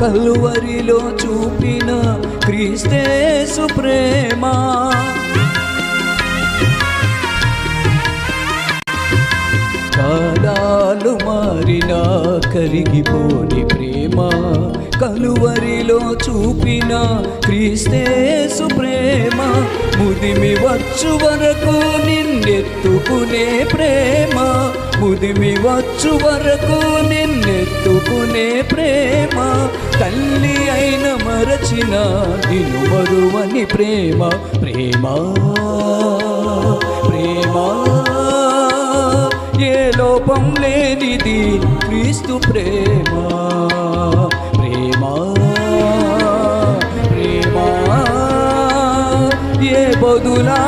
కలువరిలో చూపిన క్రీస్తేసు ప్రేమ. కాలాలు మారినా కరిగిపోని ప్రేమ, కలువరిలో చూపిన క్రీస్తేసు ప్రేమ. ముదిమి వచ్చు వరకు నిన్నెత్తుకునే ప్రేమ, ముదిమి వచ్చు వరకు నిన్నెత్తుకునే ప్రేమ. తల్లి అయిన మరచిన నిన్ను మరువని ప్రేమ, ప్రేమ ప్రేమ. ఏ లోపం లేనిది క్రీస్తు ప్రేమ, ప్రేమ ప్రేమ. ఏ బదులా